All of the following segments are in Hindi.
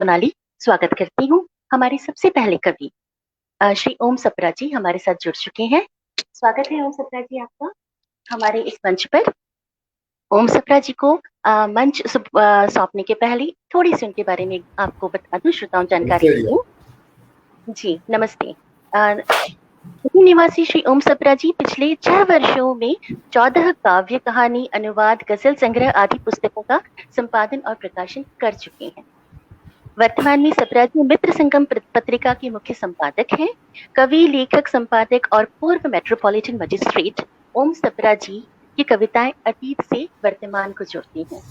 सोनाली स्वागत करती हूँ। हमारे सबसे पहले कवि श्री ओम सप्रा जी हमारे साथ जुड़ चुके हैं। स्वागत है ओम सप्रा जी आपका हमारे इस मंच पर। ओम सप्रा जी को मंच सौंपने के पहले थोड़ी सी उनके बारे में आपको बता दूं, श्रोताओं जानकारी नमस्ते दे जी। दूं। जी नमस्ते। दिल्ली निवासी श्री ओम सप्रा जी पिछले 6 वर्षों में 14 काव्य कहानी अनुवाद गजल संग्रह आदि पुस्तकों का संपादन और प्रकाशन कर चुके हैं। वर्तमान में सप्रा जी मित्र संगम पत्रिका के मुख्य संपादक हैं। कवि, लेखक, संपादक और पूर्व मेट्रोपॉलिटन मजिस्ट्रेट ओम सप्रा जी की कविताएं अतीत से वर्तमान को जोड़ती हैं।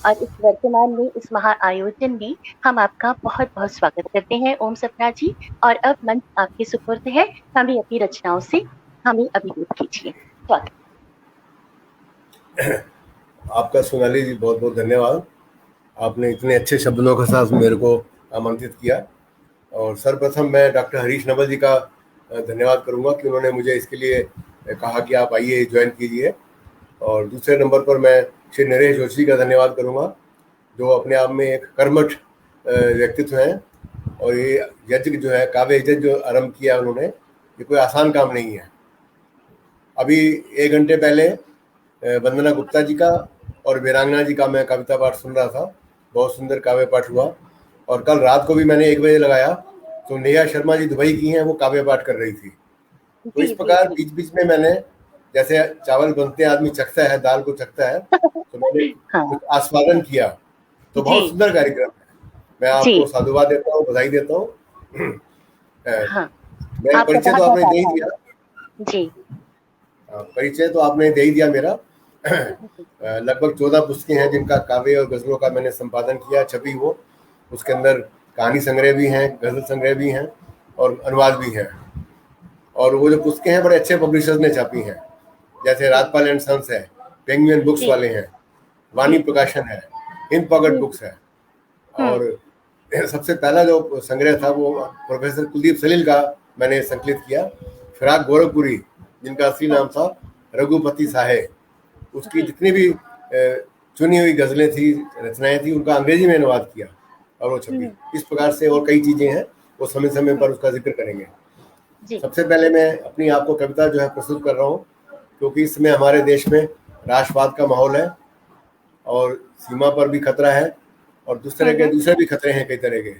और इस वर्तमान में इस महा आयोजन में हम आपका बहुत बहुत स्वागत करते हैं ओम सप्रा जी। और अब मंच आपके सुपुर्द है, हमें अपनी रचनाओं से हमें अभिभूत कीजिए। स्वागत। आपका सोनाली जी बहुत बहुत धन्यवाद। आपने इतने अच्छे शब्दों के साथ मेरे को आमंत्रित किया। और सर्वप्रथम मैं डॉक्टर हरीश नवल जी का धन्यवाद करूंगा कि उन्होंने मुझे इसके लिए कहा कि आप आइए ज्वाइन कीजिए। और दूसरे नंबर पर मैं श्री नरेश जोशी का धन्यवाद करूंगा, जो अपने आप में एक कर्मठ व्यक्तित्व हैं। और ये यज्ञ जो है, काव्य यज्ञ जो आरंभ किया उन्होंने, ये कोई आसान काम नहीं है। अभी 1 घंटे पहले वंदना गुप्ता जी का और वीरांगना जी का मैं कविता पाठ सुन रहा था। बहुत सुंदर काव्य पाठ हुआ। और कल रात को भी मैंने 1 बजे लगाया तो नेहा शर्मा जी दुबई की हैं, वो काव्य पाठ कर रही थी। तो जी इस जी प्रकार जी। बीच बीच में मैंने, जैसे चावल बनते हैं आदमी चखता है, दाल को चखता है, तो मैंने हाँ कुछ आस्वादन किया। तो बहुत जी सुंदर कार्यक्रम है। मैं जी। आपको साधुवाद देता हूँ, बधाई देता हूँ। हाँ, मेरा आपका परिचय तो बहुत आपने बहुत दे ही आभार दिया। है। जी परिचय तो आपने दे ही दिया मेरा। लगभग 14 पुस्तकें हैं जिनका काव्य और गजलों का मैंने संपादन किया, छपी वो। उसके अंदर कहानी संग्रह भी हैं, गजल संग्रह भी हैं और अनुवाद भी हैं। और वो जो पुस्तकें हैं बड़े अच्छे पब्लिशर्स ने छापी हैं, जैसे जी राजपाल एंड सन्स है, पेंगुइन बुक्स जी वाले हैं, वाणी जी जी प्रकाशन है, इन पॉकेट जी। बुक्स है। हुँ, और सबसे पहला जो संग्रह था वो प्रोफेसर कुलदीप सलील का मैंने संकलित किया, फिराक गोरखपुरी, जिनका असली हाँ, नाम था रघुपति साहे। उसकी जी, जितनी भी चुनी हुई गजलें थी, रचनाएं थी, उनका अंग्रेजी में अनुवाद किया और वो छपी। हुँ, इस प्रकार से और कई चीजें हैं, वो समय समय हुँ, पर उसका जिक्र करेंगे। जी, सबसे पहले मैं अपनी आपको कविता जो है प्रस्तुत कर रहा हूँ, क्योंकि इस समय हमारे देश में राष्ट्रवाद का माहौल है और सीमा पर भी खतरा है, और हुँ, हुँ, दूसरे भी खतरे हैं कई तरह के। और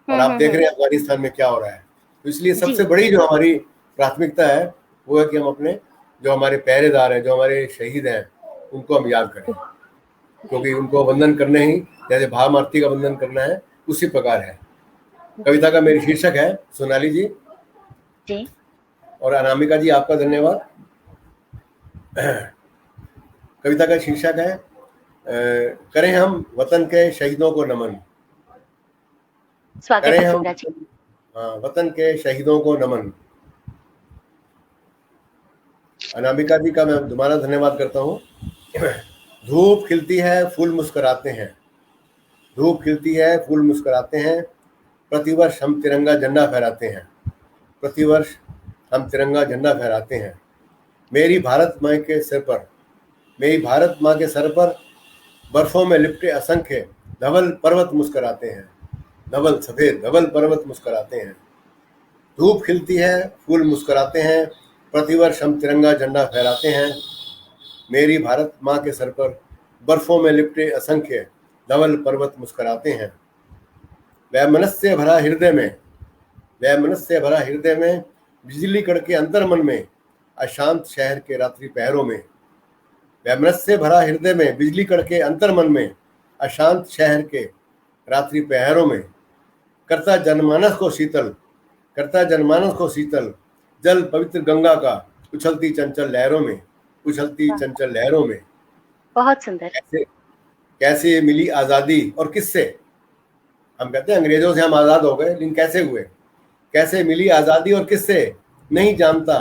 हुँ, आप हुँ, देख हुँ, रहे हैं अफगानिस्तान में क्या हो रहा है। तो इसलिए जी, सबसे बड़ी जो हमारी प्राथमिकता है वो है कि हम अपने जो हमारे पहरेदार हैं, जो हमारे शहीद हैं, उनको हम याद करें। जी, जी, क्योंकि उनको वंदन करने ही जैसे भाव का वंदन करना है, उसी प्रकार है। जी, कविता का मेरी शीर्षक है सोनाली जी। जी, और अनामिका जी आपका धन्यवाद। कविता का शीर्षक है करें हम वतन के शहीदों को नमन। स्वागत करें है हम सप्रा जी। वतन के शहीदों को नमन। अनामिका जी का मैं दोबारा धन्यवाद करता हूँ। धूप खिलती है, फूल मुस्कुराते हैं। धूप खिलती है, फूल मुस्कुराते हैं। प्रतिवर्ष हम तिरंगा झंडा फहराते हैं। प्रतिवर्ष हम तिरंगा झंडा फहराते हैं। मेरी भारत माँ के सिर पर, मेरी भारत माँ के सर पर बर्फों में लिपटे असंख्य धवल पर्वत मुस्कुराते हैं। धवल सफेद धवल पर्वत मुस्कुराते हैं। धूप खिलती है, फूल मुस्कुराते हैं। प्रतिवर्ष हम तिरंगा झंडा फहराते हैं। मेरी भारत माँ के सर पर बर्फों में लिपटे असंख्य धवल पर्वत मुस्कुराते हैं। वह मनस्य भरा हृदय में, वह मनुष्य भरा हृदय में बिजली कड़के अंतर मन में अशांत शहर के रात्रि पहरों में। वह मनुष्य भरा हृदय में बिजली कड़के अंतर मन में अशांत शहर के रात्रि पहरों में। करता जनमानस को शीतल, करता जनमानस को शीतल जल पवित्र गंगा का उछलती चंचल लहरों में, उछलती हाँ, चंचल लहरों में। बहुत सुंदर। कैसे, कैसे मिली आजादी और किससे। हम कहते हैं अंग्रेजों से हम आजाद हो गए, लेकिन कैसे हुए, कैसे मिली आजादी और किससे, नहीं जानता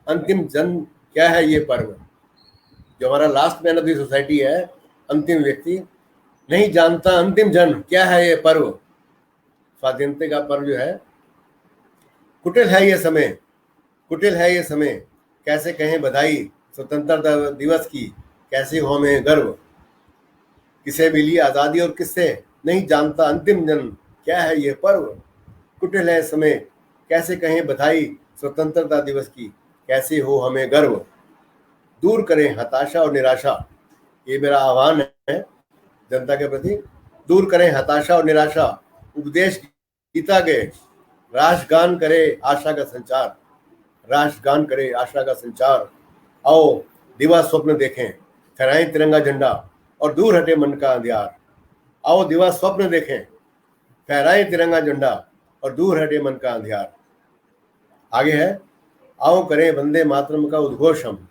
अंतिम जन्म क्या है ये पर्व। जो हमारा last man of the society है, अंतिम व्यक्ति, नहीं जानता अंतिम जन्म क्या है ये पर्व। स्वाधीनता का पर्व जो है, कुटिल है ये समय, कुटिल है ये समय, कैसे कहें बधाई स्वतंत्रता दिवस की, कैसे हो हमें गर्व। किसे मिली आजादी और किससे, नहीं जानता अंतिम जन्म क्या है ये पर्व, कुटिल है समय, कैसे कहें बधाई स्वतंत्रता दिवस की, कैसे हो हमें गर्व, दूर करें हताशा और निराशा। ये मेरा आह्वान है जनता के प्रति। दूर करें हताशा और निराशा, उपदेश गीता के, राष्ट्रगान करे आशा का संचार, राष्ट्रगान करे आशा का संचार। आओ दिवा स्वप्न देखें, फहराएं तिरंगा झंडा और दूर हटे मन का अंधियार। आओ दिवा स्वप्न देखें, फहराएं तिरंगा झंडा और दूर हटे मन का अंधियार। आगे है, आओ करें वंदे मातरम का उद्घोष हम,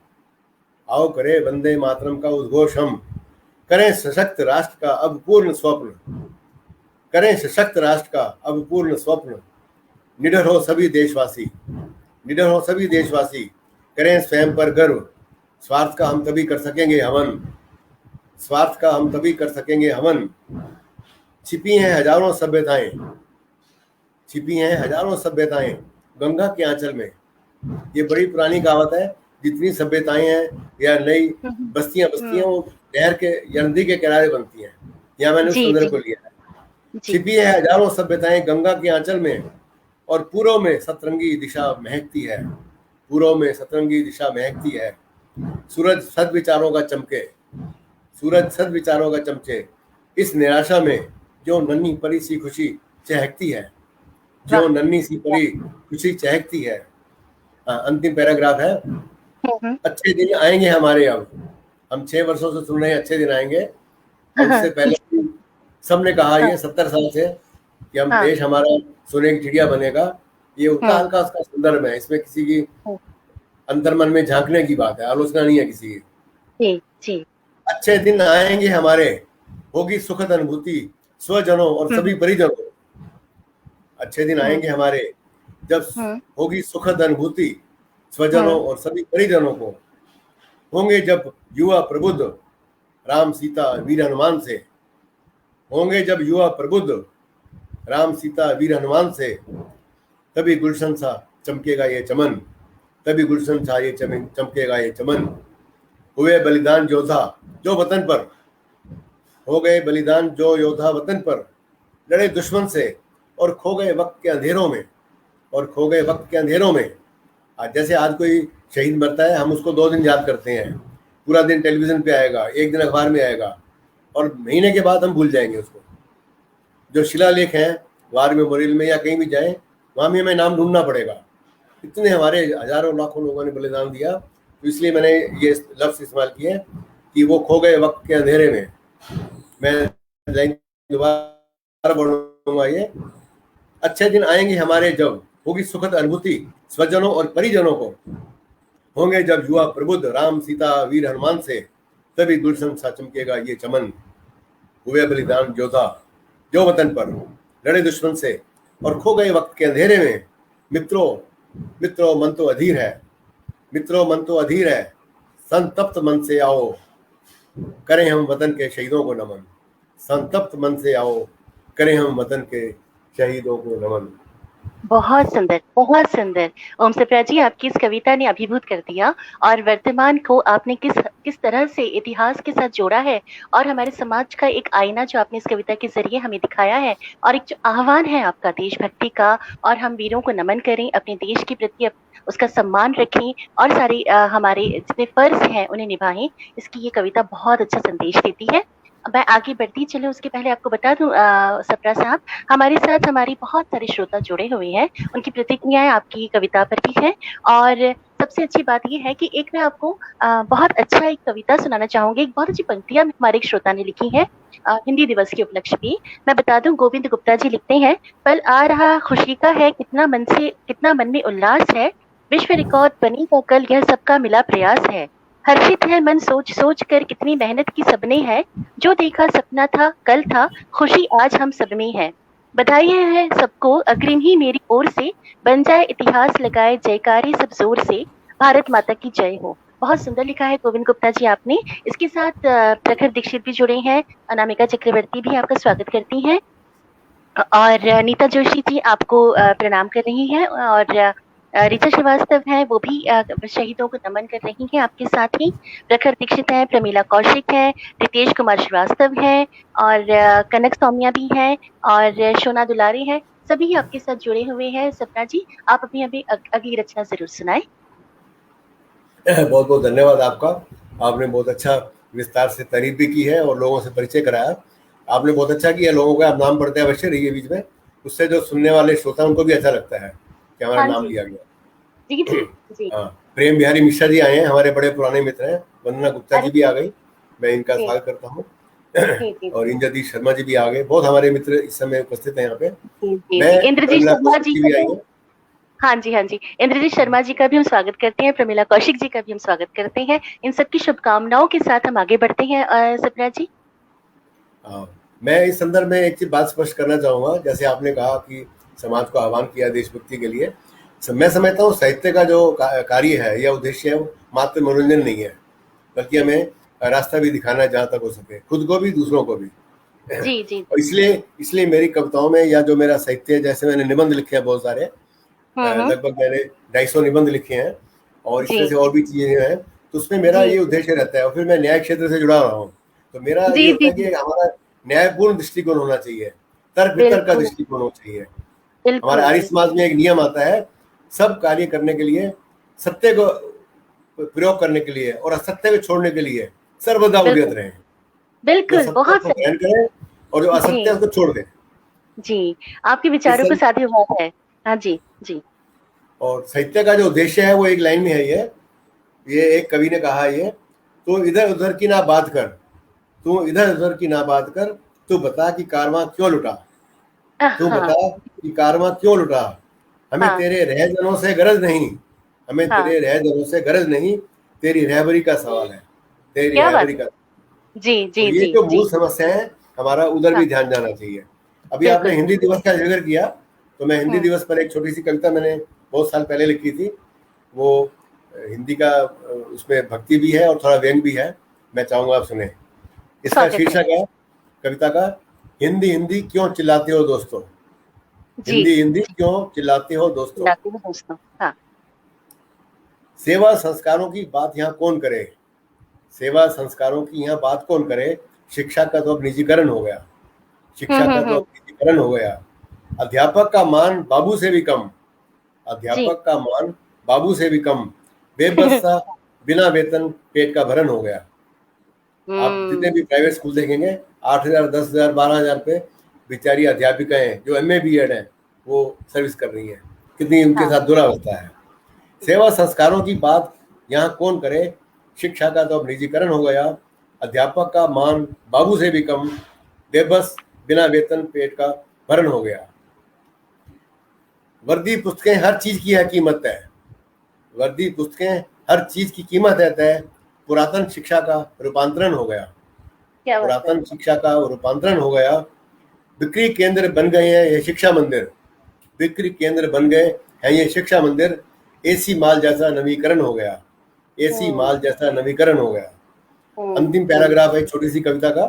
आओ करें वंदे मातरम का उद्घोष हम, करें सशक्त राष्ट्र का अब पूर्ण स्वप्न, करें सशक्त राष्ट्र का अब पूर्ण स्वप्न। निडर हो सभी देशवासी, निडर हो सभी देशवासी, करें स्वयं पर गर्व, स्वार्थ का हम तभी कर सकेंगे हवन, स्वार्थ का हम तभी कर सकेंगे हवन। छिपी हैं हजारों सभ्यताएं, छिपी हैं हजारों सभ्यताएं गंगा के आंचल में। ये बड़ी पुरानी कहावत है, जितनी सभ्यताएं हैं या नई बस्तियां वो नहर के या नदी के किनारे बनती हैं। यहाँ मैंने उस संदर्भ को लिया है। छिपी है हजारों सभ्यताएं गंगा के आंचल में और पूर्व में सतरंगी दिशा महकती है, पूर्व में सतरंगी दिशा महकती है। सूरज सद्विचारों का चमके, सूरज सद्विचारों का चमके, इस निराशा में जो नन्ही परी सी खुशी चहकती है, जो नन्ही सी परी खुशी चहकती है। अंतिम पैराग्राफ है, अच्छे दिन आएंगे हमारे अब, हम 6 वर्षों से सुन रहे हैं अच्छे दिन आएंगे। उससे पहले सबने कहा ये 70 साल से कि हम देश हमारा सोने की चिड़िया बनेगा। ये उतना हल्का उसका संदर्भ है, इसमें किसी की अंतर्मन में झांकने की बात है, आलोचना नहीं है किसी की। अच्छे दिन आएंगे हमारे, होगी सुखद अनुभूति स्वजनों और सभी परिजनों। अच्छे दिन आएंगे हमारे जब होगी सुखद अनुभूति स्वजनों और सभी परिजनों को। होंगे जब युवा प्रबुद्ध राम सीता वीर हनुमान से, होंगे जब युवा प्रबुद्ध राम सीता वीर हनुमान से, तभी गुलशन सा चमकेगा ये चमन, तभी गुलशन सा ये चमकेगा ये चमन। हुए बलिदान योद्धा जो वतन पर, हो गए बलिदान जो योद्धा वतन पर, लड़े दुश्मन से और खो गए वक्त के अंधेरों में, और खो गए वक्त के अंधेरों में। आज जैसे आज कोई शहीद मरता है, हम उसको 2 दिन याद करते हैं, पूरा दिन टेलीविजन पे आएगा, 1 दिन अखबार में आएगा, और महीने के बाद हम भूल जाएंगे उसको। जो शिलालेख हैं वार मेमोरियल में या कहीं भी जाएं, वहाँ भी हमें नाम ढूंढना पड़ेगा। इतने हमारे हजारों लाखों लोगों ने बलिदान दिया, तो इसलिए मैंने ये लफ्ज इस्तेमाल किए कि वो खो गए वक्त के अंधेरे में। मैं दोबारा बोलूंगा ये, अच्छे दिन आएंगे हमारे जब होगी सुखद अनुभूति स्वजनों और परिजनों को। होंगे जब युवा प्रबुद्ध राम सीता वीर हनुमान से, तभी गुलशन सा चमकेगा ये चमन। हुए बलिदान योद्धा जो वतन पर, लड़े दुश्मन से और खो गए वक्त के अंधेरे में। मित्रों मित्रों मन तो अधीर है, मित्रों मन तो अधीर है, संतप्त मन से आओ करें हम वतन के शहीदों को नमन। संतप्त मन से आओ करें हम वतन के शहीदों को नमन। बहुत सुंदर, बहुत सुंदर। ओम सप्रा जी, आपकी इस कविता ने अभिभूत कर दिया, और वर्तमान को आपने किस तरह से इतिहास के साथ जोड़ा है, और हमारे समाज का एक आईना जो आपने इस कविता के जरिए हमें दिखाया है, और एक जो आह्वान है आपका देशभक्ति का, और हम वीरों को नमन करें, अपने देश के प्रति उसका सम्मान रखें, और सारे हमारे जितने फर्ज हैं उन्हें निभाएं। इसकी ये कविता बहुत अच्छा संदेश देती है। मैं आगे बढ़ती चले उसके पहले आपको बता दूं सप्रा साहब, हमारे साथ हमारी बहुत सारे श्रोता जुड़े हुए हैं, उनकी प्रतिक्रियाएं आपकी कविता पर भी है। और सबसे अच्छी बात यह है कि एक मैं आपको बहुत अच्छा एक कविता सुनाना चाहूंगी। एक बहुत अच्छी पंक्तियां हमारे एक श्रोता ने लिखी है हिंदी दिवस के उपलक्ष्य पे। मैं बता दूं, गोविंद गुप्ता जी लिखते हैं, पल आ रहा खुशी का है, कितना मन में उल्लास है, विश्व रिकॉर्ड बनेगा कल, यह सबका मिला प्रयास है। हर्षित है मन सोच सोच कर, कितनी मेहनत की सबने है, जो देखा सपना था कल था, खुशी आज हम सब में है। बधाई है सबको अग्रिम ही मेरी ओर से, बन जाए इतिहास लगाए जयकारे सब जोर से, भारत माता की जय हो। बहुत सुंदर लिखा है गोविंद गुप्ता जी आपने। इसके साथ प्रखर दीक्षित भी जुड़े हैं, अनामिका चक्रवर्ती भी आपका स्वागत करती हैं, और नीता जोशी जी आपको प्रणाम कर रही हैं, और ऋचा श्रीवास्तव हैं, वो भी शहीदों को नमन कर रही हैं आपके साथ ही। प्रखर दीक्षित हैं, प्रमीला कौशिक है, रितेश कुमार श्रीवास्तव है, और कनक सौम्या भी है, और शोना दुलारी है। सभी आपके साथ जुड़े हुए हैं। सपना जी, आप अपनी अभी अगली रचना जरूर सुनाएं। बहुत बहुत धन्यवाद आपका। आपने बहुत अच्छा विस्तार से तारीफ भी की है और लोगों से परिचय कराया। आपने बहुत अच्छा किया, लोगों का आप नाम पढ़ते अवश्य रहिए बीच में, उससे जो सुनने वाले श्रोता उनको भी अच्छा लगता है कि हमारा हाँ नाम जी लिया गया। जी जी जी। हाँ, प्रेम बिहारी मिश्रा जी आए हैं, हमारे बड़े पुराने मित्र हैं। वंदना गुप्ता अरे जी भी आ गई, मैं इनका जी स्वागत करता हूँ। जी जी और इंद्रजीत शर्मा जी भी आ गए, बहुत हमारे मित्र इस समय उपस्थित हैं यहाँ पे। जी जी जी। मैं इंद्रजीत प्रमिला शर्मा कौशिक जी जी का भी आई भी, है। हाँ जी हाँ जी, इंद्रजीत शर्मा जी का भी हम स्वागत करते हैं, प्रमीला कौशिक जी का भी हम स्वागत करते हैं। इन सबकी शुभकामनाओं के साथ हम आगे बढ़ते हैं। सपना जी। हाँ, मैं इस संदर्भ में एक चीज बात स्पष्ट करना चाहूंगा। जैसे आपने कहा कि समाज को आह्वान किया देशभक्ति के लिए, मैं समझता हूँ साहित्य का जो कार्य है या उद्देश्य है वो मात्र मनोरंजन नहीं है, बल्कि जी हमें रास्ता भी दिखाना है जहाँ तक हो सके, खुद को भी दूसरों को भी। जी जी। और इसलिए इसलिए मेरी कविताओं में या जो मेरा साहित्य है, जैसे मैंने निबंध लिखे हैं बहुत सारे, हम्म। लगभग मैंने 250 निबंध लिखे हैं और इस जी तरह से और भी चीजें हैं, तो उसमें मेरा जी ये उद्देश्य रहता है। और फिर मैं न्याय क्षेत्र से जुड़ा रहा हूँ, तो मेरा जी ये होता जी है जी। कि हमारा न्यायपूर्ण दृष्टिकोण होना चाहिए, तर्क वितर्क का बिल्कुल दृष्टिकोण होना चाहिए। हमारे बिल्कुल आर्य बिल्कुल। समाज में एक नियम आता है, सब कार्य करने के लिए सत्य को प्रयोग करने के लिए और असत्य को छोड़ने के लिए सर्वदा उद्यत बिल्कुल रहें। जो बिल्कुल, सत्य बहुत को सही। ग्रहण करें और जो असत्य है जी उसको छोड़ दें। जी, आपके इस विचारों को साधुवाद है। हाँ जी जी। और साहित्य का जो उद्देश्य है वो एक लाइन में है, ये एक कवि ने कहा, ये तू इधर उधर की ना बात कर, तू इधर उधर की ना बात कर, तू बता कि कारवां क्यों लुटा, तू हाँ बता कि कारवां क्यों लुटा। हमें हाँ तेरे रहजनों से गरज नहीं, हमें हाँ। तेरे रहजनों से गरज नहीं, तेरी रहबरी का सवाल है, तेरी क्या बात रहबरी है। का। जी तो जी ये जी जो जी। मूल समस्या है, हमारा उधर हाँ, भी ध्यान जाना चाहिए। अभी आपने बिल्कुल हिंदी बिल्कुल। दिवस का जिक्र किया, तो मैं हिंदी हम्म। दिवस पर एक छोटी सी कविता मैंने बहुत साल पहले लिखी थी। वो हिंदी का उसमें भक्ति भी है और थोड़ा व्यंग भी है, मैं चाहूंगा आप सुने। इसका स्वागत है। शीर्षक है कविता का, हिंदी हिंदी क्यों चिल्लाते हो दोस्तों, जी हिंदी हिंदी क्यों चिल्लाते हो दोस्तों। लाती हूँ दोस्तों। हाँ। सेवा संस्कारों की बात यहाँ कौन करे, सेवा संस्कारों की यहाँ बात कौन करे, शिक्षा का तो अब निजीकरण हो गया, शिक्षा का तो अब हम्म। निजीकरण हो गया। अध्यापक का मान बाबू से भी कम, जी। अध्यापक का मान बाबू से भी कम, बेबस सा बिना वेतन पेट का भरण हो गया। आप जितने हम्म। भी प्राइवेट स्कूल देखेंगे, 8,000 10,000 12,000 पे बेचारी अध्यापिकाएं जो एमए बीएड हैं वो सर्विस कर रही हैं, कितनी उनके हाँ। साथ दुरावस्था है। सेवा संस्कारों की बात यहाँ कौन करे, शिक्षा का तो अब निजीकरण हो गया। अध्यापक का मान बाबू से भी कम, बेबस बिना वेतन पेट का भरण हो गया। वर्दी पुस्तकें हर चीज की है कीमत है, वर्दी पुस्तकें हर चीज की कीमत है तय, पुरातन शिक्षा का रूपांतरण हो गया, क्या बात है। पुरातन शिक्षा का रूपांतरण हो गया। बिक्री केंद्र बन गए हैं ये शिक्षा मंदिर, बिक्री केंद्र बन गए हैं ये शिक्षा मंदिर, एसी माल जैसा नवीकरण हो गया, एसी हम्म माल जैसा नवीकरण हो गया। हम्म अंतिम हम्म पैराग्राफ है छोटी सी कविता का,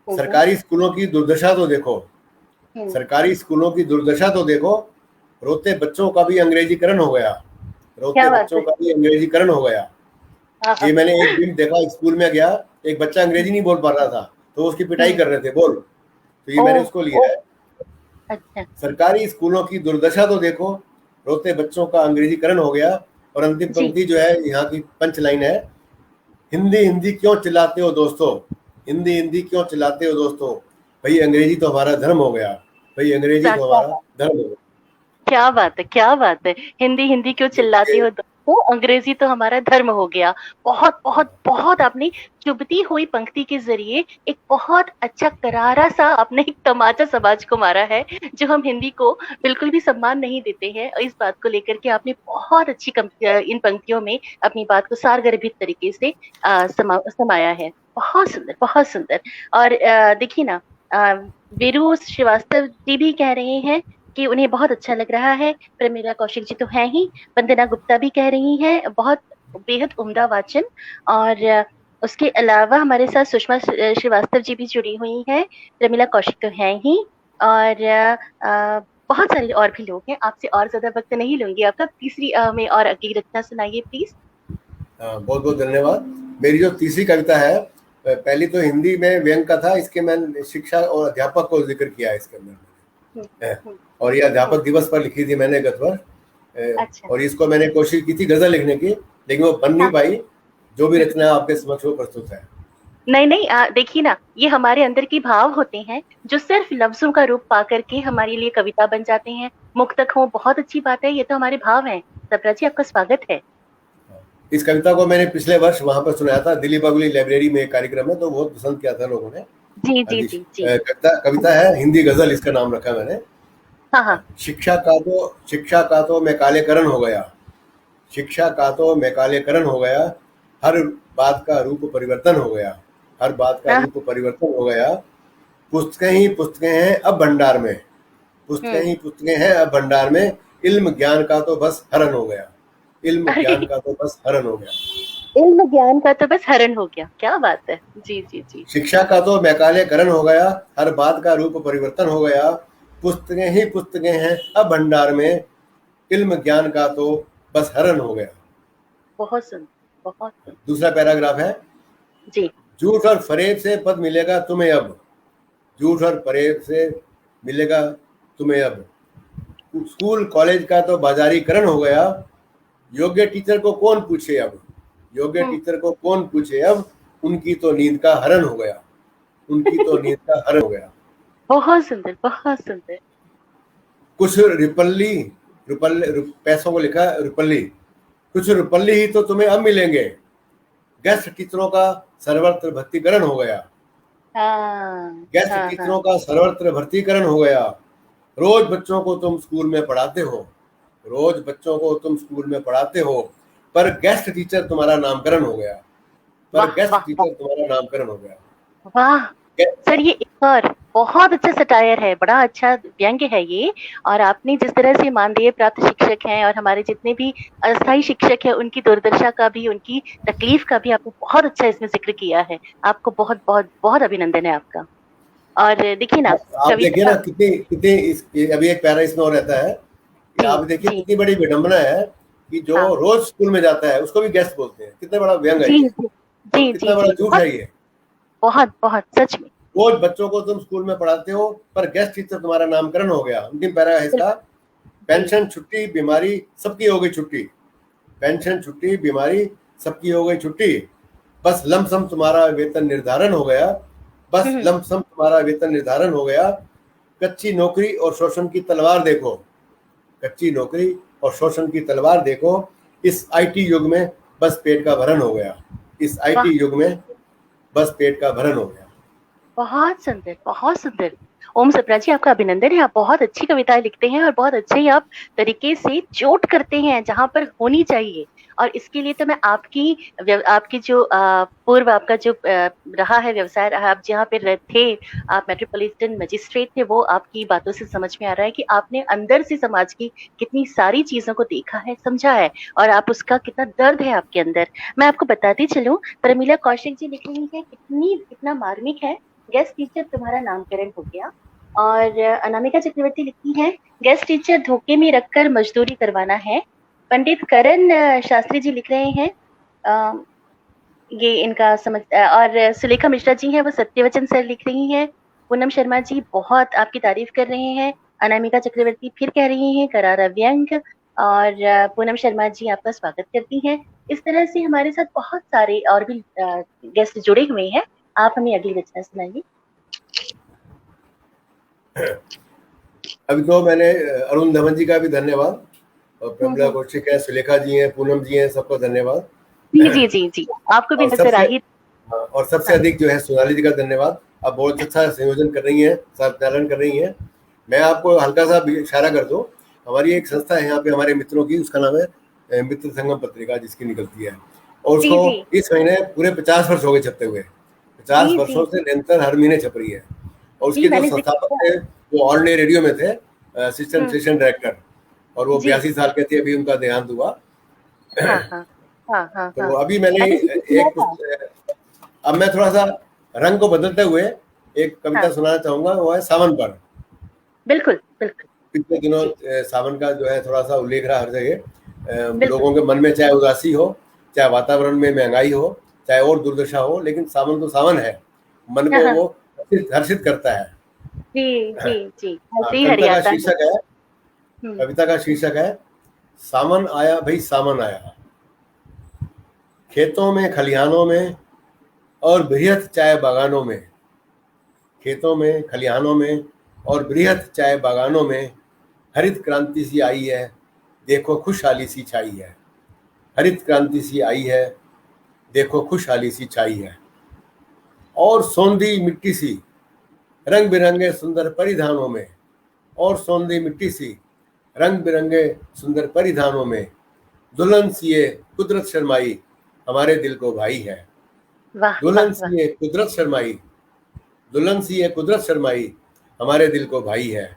हम्म सरकारी स्कूलों की दुर्दशा तो देखो, हम्म। सरकारी स्कूलों की दुर्दशा तो देखो, रोते बच्चों का भी अंग्रेजीकरण हो गया, रोते क्या बात बच्चों है। का भी अंग्रेजीकरण हो गया। हाँ हाँ। ये मैंने एक दिन देखा, स्कूल में गया, एक बच्चा अंग्रेजी नहीं बोल पा रहा था, तो उसकी पिटाई हम्म। कर रहे थे, बोल, तो ये ओ मैंने उसको ओ। लिया है। अच्छा। सरकारी स्कूलों की दुर्दशा तो देखो, रोते बच्चों का अंग्रेजीकरण हो गया। और अंतिम जी। पंक्ति जो है यहाँ की पंच लाइन है, हिंदी हिंदी क्यों चिल्लाते हो दोस्तों, हिंदी हिंदी क्यों चिल्लाते हो दोस्तों, भाई अंग्रेजी तो हमारा धर्म हो गया, भाई अंग्रेजी तो क्या हमारा धर्म हो गया। क्या बात है, क्या बात है। हिंदी हिंदी क्यों चिल्लाती ये हो तो अंग्रेजी तो हमारा धर्म हो गया। बहुत बहुत बहुत आपने चुभती हुई पंक्ति के जरिए एक बहुत अच्छा करारा सा आपने एक तमाचा समाज को मारा है, जो हम हिंदी को बिल्कुल भी सम्मान नहीं देते हैं। इस बात को लेकर के आपने बहुत अच्छी इन पंक्तियों में अपनी बात को सारगर्भित तरीके से समाया है। बहुत सुंदर, बहुत सुंदर। और देखिए ना, अ, वीरू श्रीवास्तव जी भी कह रहे हैं कि उन्हें बहुत अच्छा लग रहा है। प्रमीला कौशिक जी तो है ही, वंदना गुप्ता भी कह रही हैं बहुत बेहद उम्दा वाचन। और उसके अलावा हमारे साथ सुषमा श्रीवास्तव जी भी जुड़ी हुई हैं। प्रमीला कौशिक तो है ही, और बहुत सारे और भी लोग हैं, आपसे और ज्यादा वक्त नहीं लूंगी आपका। तीसरी में और अगली रचना सुनाइए प्लीज। बहुत बहुत धन्यवाद। मेरी जो तीसरी कविता है, पहली तो हिंदी में व्यंग का था, इसके मैंने शिक्षा और अध्यापक को जिक्र किया है इसके हम्म, अंदर। हम्म, और ये अध्यापक दिवस पर लिखी थी मैंने गत वर्ष। अच्छा। और इसको मैंने कोशिश की थी गजल लिखने की, लेकिन वो बन नहीं हाँ। पाई। जो भी हम्म, रचना आपके समक्ष वो प्रस्तुत है। नहीं नहीं, देखिए ना, ये हमारे अंदर की भाव होते हैं जो सिर्फ लफ्जों का रूप पा करके हमारे लिए कविता बन जाते हैं, मुक्तक हो। बहुत अच्छी बात है, ये तो हमारे भाव हैं। सप्रा जी, आपका स्वागत है। इस कविता को मैंने पिछले वर्ष वहां पर सुनाया था, दिल्ली बगुली लाइब्रेरी में एक कार्यक्रम है, तो बहुत पसंद किया था लोगों ने। जी हाँ जी जी। जी जी। कविता कविता है हिंदी गजल, इसका नाम रखा मैंने। हाँ हाँ। शिक्षा का तो मैं कालेकरण हो गया, शिक्षा का तो मैं कालेकरण हो गया, हर बात का रूप परिवर्तन हो गया, हर बात का हाँ, रूप परिवर्तन हो गया। पुस्तकें ही पुस्तकें हैं अब भंडार में, पुस्तकें हम्म। ही पुस्तकें हैं अब भंडार में, इल्म ज्ञान का तो बस हरण हो गया, इल्म ज्ञान अरे, का तो बस हरण हो गया। इल्म ज्ञान का तो बस हरण हो गया, क्या बात है। जी जी जी। शिक्षा का तो मैकालेकरण हो गया, हर बात का रूप परिवर्तन हो गया, पुस्तकें ही पुस्तकें हैं अब भंडार में, इल्म ज्ञान का तो बस हरण हो गया। बहुत सुंदर, बहुत सुंदर। दूसरा पैराग्राफ है। जी। झूठ और फरेब से पद मिलेगा तुम्हें अब, झूठ और फरेब से मिलेगा तुम्हें अब, स्कूल कॉलेज का तो बाजारीकरण हो गया, योग्य टीचर को कौन पूछे अब, योग्य हम्म। टीचर को कौन पूछे अब, उनकी तो नींद का हरण हो गया, उनकी तो नींद का हरण हो गया। बहुत सुंदर, बहुत सुंदर। कुछ रिपल्ली, पैसों को लिखा रिपल्ली, कुछ रिपल्ली ही तो तुम्हें अब मिलेंगे, गेस्ट टीचरों का सर्वत्र भर्तीकरण हो गया, हाँ गेस्ट हाँ हाँ। टीचरों का सर्वत्र भर्तीकरण हो गया, रोज बच्चों को तुम स्कूल में पढ़ाते हो, रोज बच्चों को तुम स्कूल में पढ़ाते हो, पर गेस्ट टीचर तुम्हारा नामकरण हो गया, पर वाह गेस्ट वाह वाह। टीचर तुम्हारा नामकरण हो गया। वाह सर, ये एक और बहुत अच्छा सटायर है, बड़ा अच्छा व्यंग्य है ये। और आपने जिस तरह से मानदेय प्राप्त शिक्षक हैं और हमारे जितने भी अस्थायी शिक्षक हैं, उनकी दुर्दशा का भी, उनकी तकलीफ का भी आपने बहुत अच्छा इसमें जिक्र किया है। आपको बहुत बहुत बहुत अभिनंदन है आपका। और देखिए ना, आप देखिए ना कविता। कितनी कितनी अभी एक पैरा इसमें और रहता है कि जी आप देखिए जी। कितनी बड़ी विडंबना है कि जो हाँ। रोज स्कूल में जाता है उसको भी गेस्ट बोलते हैं। कितना बड़ा व्यंग है जी ये, जी और जी जी कितना बड़ा जी। झूठ बहुत है ये। बहुत बहुत सच में। रोज बच्चों को तुम स्कूल में पढ़ाते हो, पर गेस्ट टीचर तुम्हारा नामकरण हो गया। अंतिम पैरा है इसका। जी। पेंशन छुट्टी बीमारी सबकी हो गई छुट्टी, पेंशन छुट्टी बीमारी सबकी हो गई छुट्टी, बस लमसम तुम्हारा वेतन निर्धारण हो गया, बस हम्म। लमसम तुम्हारा वेतन निर्धारण हो गया, कच्ची नौकरी और शोषण की तलवार देखो, कच्ची नौकरी और शोषण की तलवार देखो, इस आईटी युग में बस पेट का भरण हो गया, इस वाह, आईटी युग में बस पेट का भरण हो गया। बहुत सुंदर, बहुत सुंदर। ओम सप्रा जी, आपका अभिनंदन है। आप बहुत अच्छी कविताएं लिखते हैं और बहुत अच्छे ही आप तरीके से जोट करते हैं जहां पर होनी चाहिए। और इसके लिए तो मैं आपकी जो पूर्व आपका जो रहा है व्यवसाय रहा, आप जहाँ पे थे, आप मेट्रोपॉलिटन मजिस्ट्रेट थे, वो आपकी बातों से समझ में आ रहा है कि आपने अंदर से समाज की कितनी सारी चीजों को देखा है, समझा है, और आप उसका कितना दर्द है आपके अंदर। मैं आपको बताती चलूं, प्रमीला कौशिक जी लिख रही है, कितना मार्मिक है। गेस्ट टीचर तुम्हारा नामकरण हो गया। और अनामिका चक्रवर्ती लिखती है, गेस्ट टीचर धोखे में रखकर मजदूरी करवाना है। पंडित करण शास्त्री जी लिख रहे हैं, अ, ये इनका समझ। और सुलेखा मिश्रा जी हैं, वो सत्यवचन सर लिख रही हैं। पूनम शर्मा जी बहुत आपकी तारीफ कर रहे हैं। अनामिका चक्रवर्ती फिर कह रही हैं करारा व्यंग। और पूनम शर्मा जी आपका स्वागत करती हैं। इस तरह से हमारे साथ बहुत सारे और भी गेस्ट जुड़े हुए हैं। आप हमें अगली रचना सुनाइए। अभी तो मैंने अरुण धवन जी का भी धन्यवाद, और प्रमिला हम्म। कौशिक है, सुलेखा जी हैं, पूनम जी हैं, सबको धन्यवाद। जी जी जी जी। आपको भी और नजर आ सबसे ही। और सबसे हाँ। अधिक जो है सोनाली जी का धन्यवाद। आप बहुत अच्छा संयोजन कर रही हैं, संचालन कर रही हैं। मैं आपको हल्का सा भी इशारा कर दूं, हमारी एक संस्था है यहाँ पे हमारे मित्रों की, उसका नाम है मित्र संगम पत्रिका, जिसकी निकलती है, और जी उसको जी इस महीने पूरे 50 वर्ष हो गए छपते हुए। 50 जी जी वर्षों से निरंतर हर महीने छप रही है। और जी। उसके जो मैंने जिक्र संस्थापक किया। थे वो ऑल इंडिया रेडियो में थे, असिस्टेंट हम्म। स्टेशन डायरेक्टर, और वो जी। 82 साल के थे, अभी उनका देहांत हुआ। हाँ हाँ हाँ हाँ तो हाँ। अभी मैंने मैंने जिक्र किया एक था। अब मैं थोड़ा सा रंग को बदलते हुए एक हाँ, कविता सुनाना चाहूंगा, वो है सावन पर। बिल्कुल बिल्कुल। पिछले दिनों सावन का जो है थोड़ा सा उल्लेख रहा हर जगह। बिल्कुल। लोगों के मन में चाहे उदासी हो, चाहे वातावरण में महंगाई हो, चाहे और दुर्दशा हो, लेकिन सावन तो सावन है, मन हाँ को हाँ, वो हर्षित करता है। जी जी जी, हाँ, ऐसे ही हरियाता है। हम्म, कविता का शीर्षक है सावन आया भाई सावन आया। खेतों में खलिहानों में और बृहत चाय बागानों में, खेतों में खलिहानों में और बृहत चाय बागानों में हरित क्रांति सी आई है, देखो खुशहाली सी छाई है। हरित क्रांति सी आई है, देखो खुशहाली सी छाई है। और सौंधी मिट्टी सी रंग बिरंगे सुंदर परिधानों में, और सौंधी मिट्टी सी रंग बिरंगे सुंदर परिधानों में दुल्हन सी ये कुदरत शर्माई, हमारे दिल को भाई है। वाह वाह दुल्हन वाह। सी ये कुदरत शर्माई, दुल्हन सी ये कुदरत शर्माई, हमारे दिल को भाई है।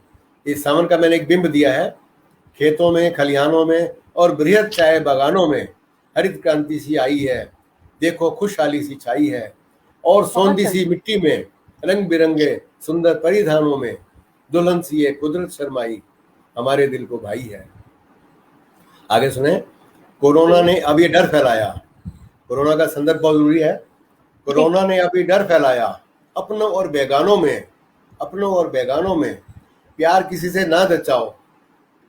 इस सावन का मैंने एक बिंब दिया है। खेतों में खलिहानों में और बृहद चाय बागानों में हरित क्रांति सी आई है, देखो खुशहाली सी छाई है। और बहुत सौंधी सी सुंदर। मिट्टी में रंग बिरंगे सुंदर परिधानों में दुल्हन सी ये कुदरत शर्माई, हमारे दिल को भाई है। आगे सुने। कोरोना जी ने अब ये डर फैलाया, कोरोना का संदर्भ बहुत जरूरी है। जी, कोरोना ने अभी डर फैलाया अपनों और बेगानों में, अपनों और बेगानों में प्यार किसी से ना जताओ,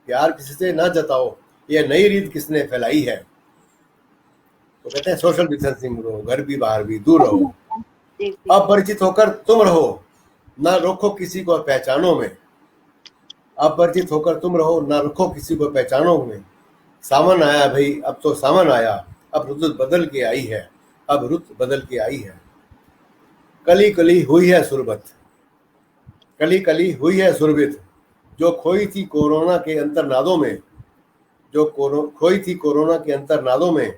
प्यार किसी से ना जताओ, ये नई रीत किसने फैलाई है। तो कहते हैं सोशल डिस्टेंसिंग रहो, घर भी बाहर भी दूर रहो। जी जी, अपरिचित होकर तुम रहो, ना रोको किसी को पहचानों में। अपरिचित होकर तुम रहो, ना रखो किसी को पहचानों में। सावन आया भाई अब तो सावन आया, अब रुत बदल के आई है, अब रुत बदल के आई है। कली कली हुई है सुरबत, कली कली हुई है सुरबित, जो खोई थी कोरोना के अंतरनादों में, जो खोई थी कोरोना के अंतरनादों में।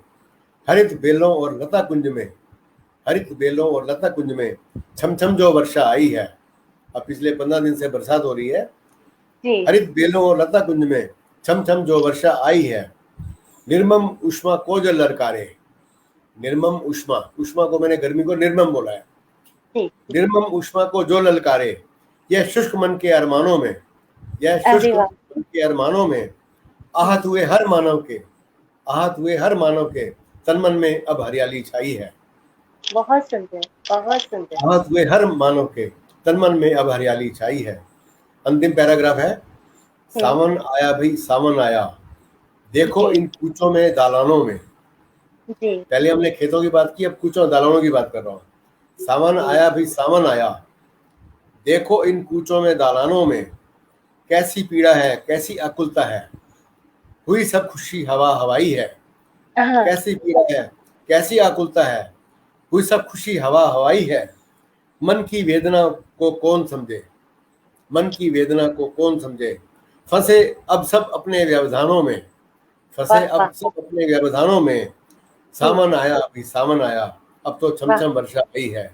हरित बेलों और लता कुंज में, हरित बेलों और लता कुंज में छम छम जो वर्षा आई है। अब पिछले 15 दिन से बरसात हो रही है। जी हरित बेलों और लता कुंज में छम छम जो वर्षा आई है। निर्मम उष्मा को जो ललकारे, निर्मम उष्मा, उष्मा को मैंने गर्मी को निर्मम बोला है। जी, निर्मम उष्मा को जो ललकारे, यह शुष्क मन के अरमानों में, यह अरे शुष्क वाह, मन के अरमानों में आहत हुए हर मानव के, आहत हुए हर मानव के तन मन में अब हरियाली छाई है। बहुत सुंदर, बहुत सुंदर। आहत हुए हर मानव के तन मन में अब हरियाली छाई है। अंतिम पैराग्राफ है हम्म, सावन आया भाई सावन आया, देखो जी इन कूचों में दालानों में। जी पहले हमने खेतों की बात की, अब कूचों दालानों की बात कर रहा हूँ। सावन जी, आया भाई सावन आया, देखो इन कूचों में दालानों में कैसी पीड़ा है कैसी आकुलता है, हुई सब खुशी हवा हवाई है। हाँ, कैसी पीड़ा है कैसी आकुलता है, हुई सब खुशी हवा हवाई है। मन की वेदना को कौन समझे, मन की वेदना को कौन समझे। फंसे अब सब अपने व्यवधानों में, फंसे वाह अब वाह, सब अपने व्यवधानों में। जी, सावन आया अभी सावन आया, अब तो वाह छमछम वर्षा आई है।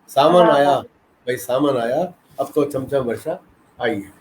सावन वाह आया वाह, भाई सावन आया, अब तो छमछम वर्षा आई है।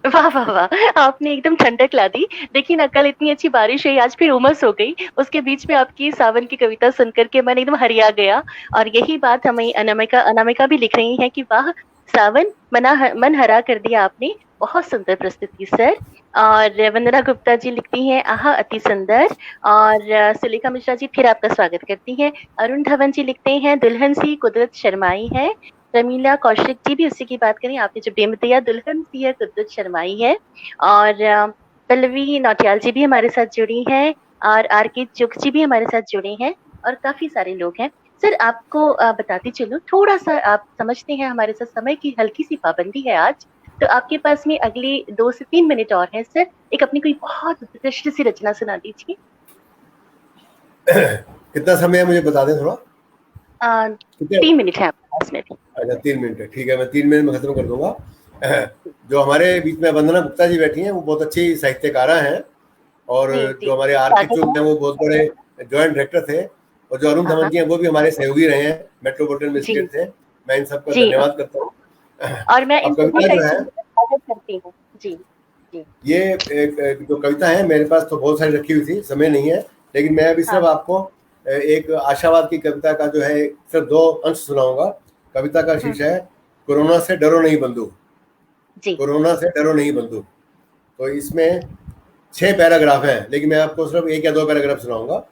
वाह वाह वाह, आपने एकदम ठंडक ला दी। देखिए ना, कल इतनी अच्छी बारिश हुई, आज फिर उमस हो गई। उसके बीच में आपकी सावन की कविता सुनकर के मन एकदम हरिया गया। और यही बात हमें अनामिका अनामिका भी लिख रही है कि वाह सावन, मन हरा कर दिया आपने। बहुत सुंदर प्रस्तुति सर। और वंदना गुप्ता जी लिखती हैं आहा अति सुंदर। और सुलेखा मिश्रा जी फिर आपका स्वागत करती हैं। अरुण धवन जी लिखते हैं दुल्हन सी कुदरत शर्माई है। रमीला कौशिक जी भी उसी की बात करें, आपने जो बिंब दिया दुल्हन सी है कुदरत शर्माई है। और पल्लवी नौटियाल जी भी हमारे साथ जुड़ी हैं। और आर के चुग जी भी हमारे साथ जुड़े हैं। और काफी सारे लोग हैं। सर आपको बताती चलूं, थोड़ा सा आप समझते हैं हमारे साथ समय की हल्की सी पाबंदी है आज। तो आपके पास में अगले 2 से 3 मिनट और हैं सर, एक अपनी कोई बहुत उत्कृष्ट सी रचना सुना दीजिए। कितना समय है मुझे बता दें थोड़ा। अ, कितने। 3 मिनट है आपके पास में भी। अच्छा 3 मिनट है, ठीक है, मैं 3 मिनट में खत्म कर दूंगा। जो हमारे बीच में वंदना गुप्ता जी बैठी हैं वो बहुत अच्छी साहित्यकारा हैं। और जी जी, जो हमारे आर के स्वागत चुग है। हैं वो बहुत बड़े जॉइंट डायरेक्टर थे। और जो अरुण हाँ धवन हाँ, जी हैं वो भी हमारे सहयोगी रहे हैं, मेट्रोपॉलिटन जी मजिस्ट्रेट थे। मैं इन सबका जी, धन्यवाद करता हूँ। और मैं इन अब सभी कविता का जो इस है, स्वागत करती हूँ। जी जी ये एक जो कविता है मेरे पास तो बहुत सारी रखी हुई थी, समय नहीं है, लेकिन मैं अभी हाँ सिर्फ आपको एक आशावाद की कविता का जो है सिर्फ 2 अंश सुनाऊंगा। कविता का शीर्षक है कोरोना से डरो नहीं बंधु, जी कोरोना से डरो नहीं बंधु। तो इसमें 6 पैराग्राफ हैं, लेकिन मैं आपको सिर्फ 1 या 2 पैराग्राफ सुनाऊंगा।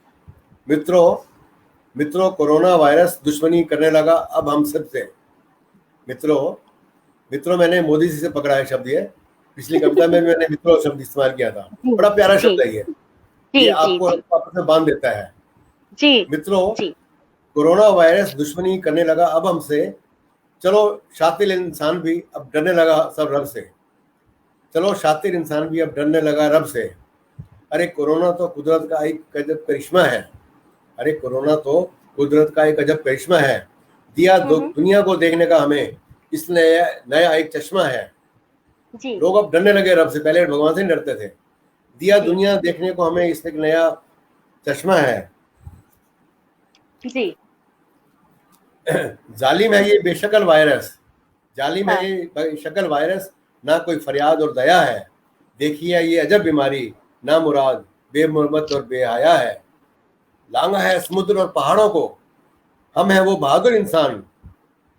मित्रों, मित्रों, कोरोना वायरस दुश्मनी करने लगा अब हम सब से। मित्रों, मित्रों, मैंने मोदी जी से पकड़ा है शब्द, ये पिछली कविता में मैंने मित्रों शब्द इस्तेमाल किया था। बड़ा प्यारा शब्द है ये आपको आपस में बांध देता है। जी मित्रों, जी कोरोना वायरस दुश्मनी करने लगा अब हमसे, चलो शातिर इंसान भी अब डरने लगा सब रब से। चलो शातिर इंसान भी अब डरने लगा रब से। अरे कोरोना तो कुदरत का एक गजब करिश्मा है। अरे कोरोना तो कुदरत का एक अजब करिश्मा है। दिया दुनिया को देखने का हमें इसलिए नया एक चश्मा है। जी। लोग अब डरने लगे रब से, पहले भगवान से नहीं डरते थे। दिया दुनिया देखने को हमें इसलिए नया चश्मा है। जी। जालिम है ये बेशकल वायरस, जालिम है ये बेशकल वायरस, ना कोई फरियाद और दया है। देखिए ये अजब बीमारी, ना मुराद बेमुरमत और बेहया है। लांगा है समुद्र और पहाड़ों को, हम हैं वो बहादुर इंसान।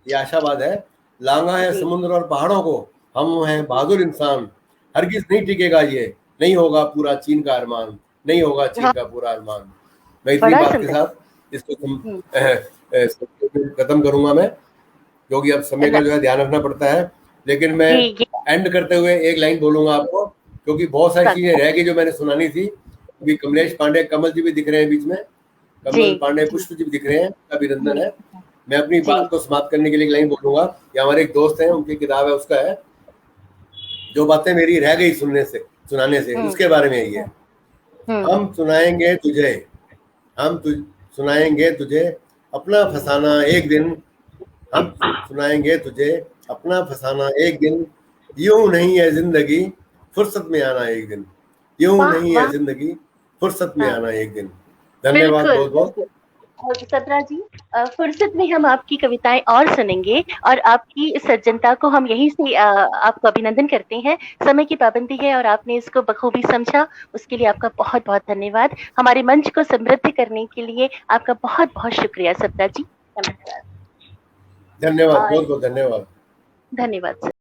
ये आशावाद है। लांगा है समुद्र और पहाड़ों को, हम हैं बहादुर इंसान। हरगिज नहीं टिकेगा ये, नहीं होगा पूरा चीन का अरमान, नहीं होगा चीन का पूरा अरमान। मैं इतनी बात के साथ इसको खत्म करूंगा मैं, क्योंकि अब समय का जो है ध्यान रखना पड़ता है। लेकिन मैं एंड करते हुए एक लाइन बोलूंगा आपको, क्योंकि बहुत सारी चीजें रह गई जो मैंने सुनानी थी। अभी कमलेश पांडे, कमल जी भी दिख रहे हैं बीच में, कमल पांडे, पुष्प जी भी दिख रहे हैं, अभिनंदन है। मैं अपनी बात को समाप्त करने के लिए एक लाइन बोलूंगा। ये हमारे एक दोस्त हैं, उनकी किताब है, उसका है जो बातें मेरी रह गई सुनाने से, उसके बारे में ये। हम सुनाएंगे तुझे, सुनाएंगे तुझे अपना फसाना एक दिन, हम सुनाएंगे तुझे अपना फसाना एक दिन। यूं नहीं है जिंदगी, फुर्सत में आना एक दिन। यूं नहीं है जिंदगी, फुर्सत में आना एक दिन। धन्यवाद बहुत बहुत। सत्रा जी, फुर्सत में हम आपकी कविताएं और सुनेंगे, और आपकी सज्जनता को हम यहीं से आपको अभिनंदन करते हैं। समय की पाबंदी है और आपने इसको बखूबी समझा, उसके लिए आपका बहुत बहुत धन्यवाद। हमारे मंच को समृद्ध करने के लिए आपका बहुत बहुत शुक्रिया सत्रा जी। नमस्कार। धन्यवाद, बहुत बहुत धन्यवाद। धन्यवाद।